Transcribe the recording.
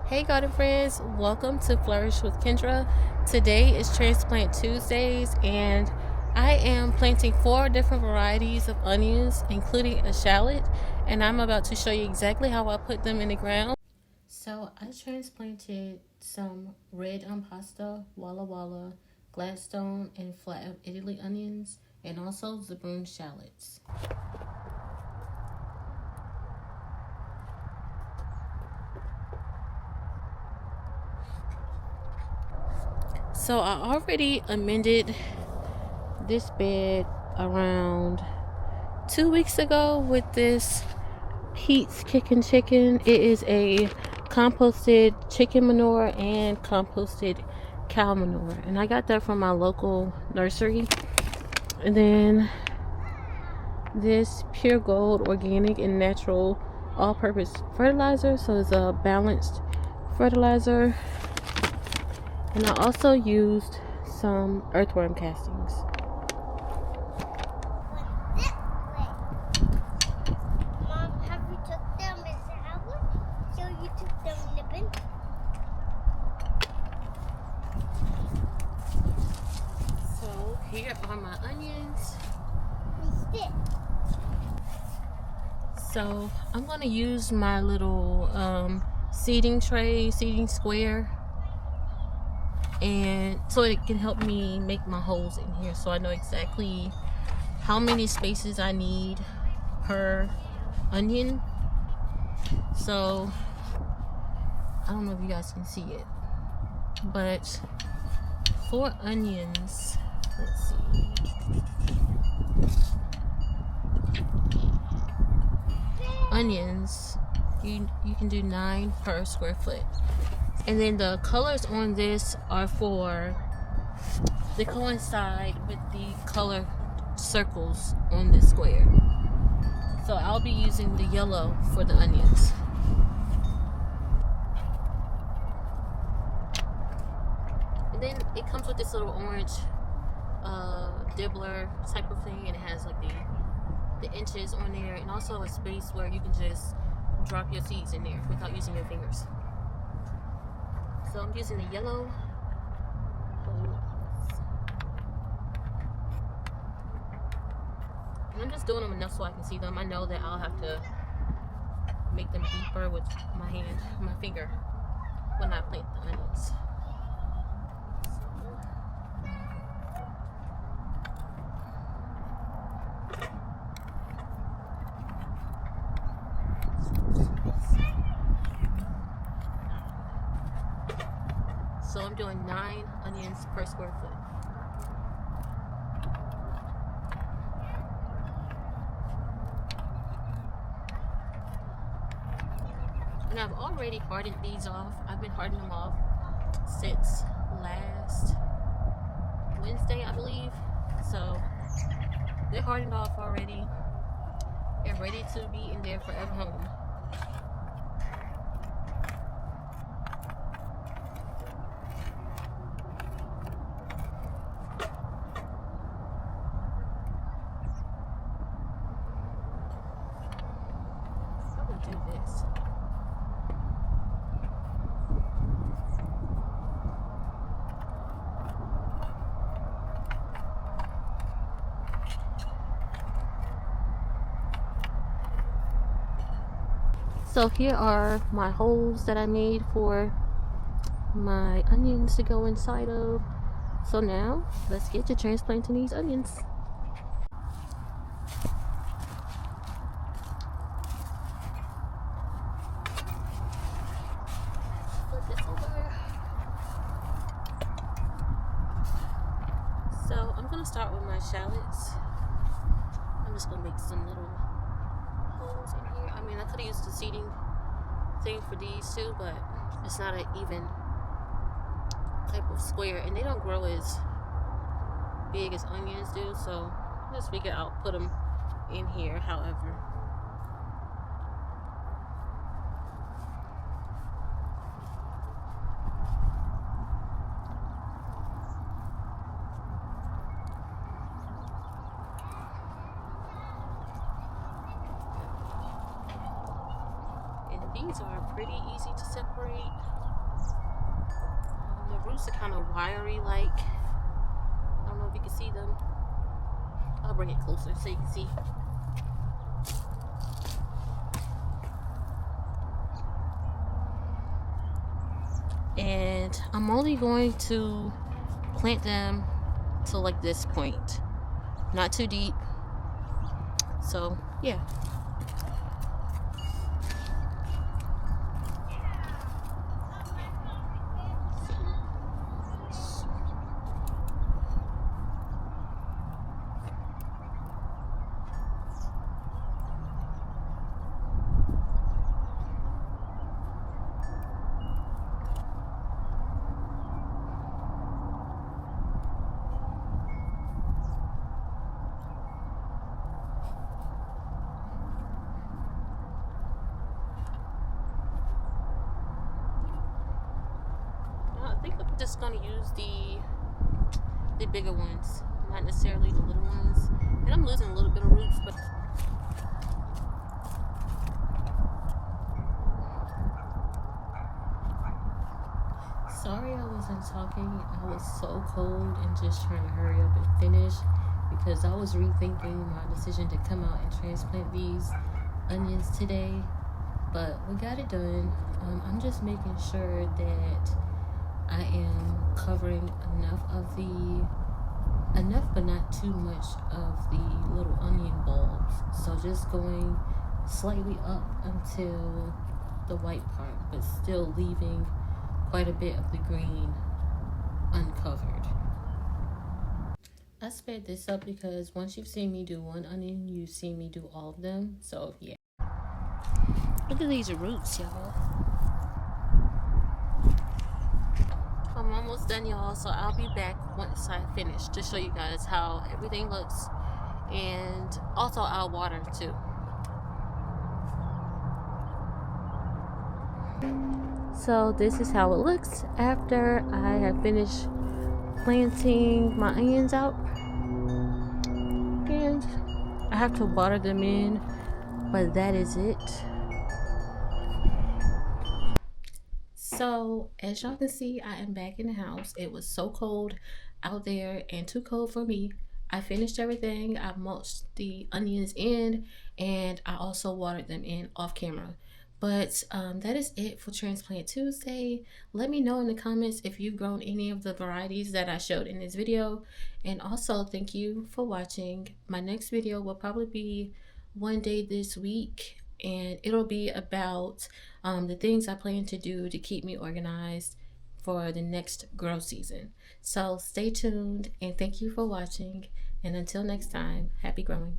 Hey garden friends, welcome to Flourish with Kendra. Today is Transplant Tuesdays and I am planting 4 different varieties of onions, including a shallot, and I'm about to show you exactly how I put them in the ground. So I transplanted some Red Amposta, Walla Walla, Gladstone, and flat Italy onions, and also Zebrune Shallots. So I already amended this bed around 2 weeks ago with this Pete's Kickin' Chicken. It is a composted chicken manure and composted cow manure, and I got that from my local nursery. And then this Pure Gold organic and natural all-purpose fertilizer, so it's a balanced fertilizer. And I also used some earthworm castings. Mom, have you took them in the shower? So you took them in the bin? So here are my onions. So I'm going to use my little seeding tray, seeding square, and so it can help me make my holes in here, so I know exactly how many spaces I need per onion. So I don't know if you guys can see it, but 4 onions, let's see, onions, you can do 9 per square foot. And then the colors on this are they coincide with the color circles on this square. So I'll be using the yellow for the onions. And then it comes with this little orange dibbler type of thing, and it has like the inches on there, and also a space where you can just drop your seeds in there without using your fingers. So I'm using the yellow holes. And I'm just doing them enough so I can see them. I know that I'll have to make them deeper with my finger, when I plant the onions. So I'm doing 9 onions per square foot. And I've already hardened these off. I've been hardening them off since last Wednesday, I believe. So they're hardened off already. They're ready to be in their forever home. Do this. So here are my holes that I made for my onions to go inside of. So now let's get to transplanting these onions. So I'm gonna start with my shallots. I'm just gonna make some little holes in here. I mean, I could have used the seeding thing for these too, but it's not an even type of square, and they don't grow as big as onions do. So I just figured I'll put them in here. However, These are pretty easy to separate. The roots are kind of wiry like. I don't know if you can see them. I'll bring it closer so you can see. And I'm only going to plant them to like this point, not too deep. So yeah. I think I'm just gonna use the bigger ones, not necessarily the little ones. And I'm losing a little bit of roots, but sorry I wasn't talking. I was so cold and just trying to hurry up and finish because I was rethinking my decision to come out and transplant these onions today. But we got it done. I'm just making sure that I am covering enough but not too much of the little onion bulbs. So just going slightly up until the white part, but still leaving quite a bit of the green uncovered. I sped this up because once you've seen me do one onion, you've seen me do all of them. So yeah. Look at these roots, y'all. I'm almost done, y'all, so I'll be back once I finish to show you guys how everything looks, and also I'll water too. So this is how it looks after I have finished planting my onions out, and I have to water them in, but that is it. So as y'all can see, I am back in the house. It was so cold out there and too cold for me. I finished everything. I mulched the onions in, and I also watered them in off camera. But that is it for Transplant Tuesday. Let me know in the comments if you've grown any of the varieties that I showed in this video. And also thank you for watching. My next video will probably be one day this week, and it'll be about the things I plan to do to keep me organized for the next grow season. So stay tuned and thank you for watching. And until next time, happy growing.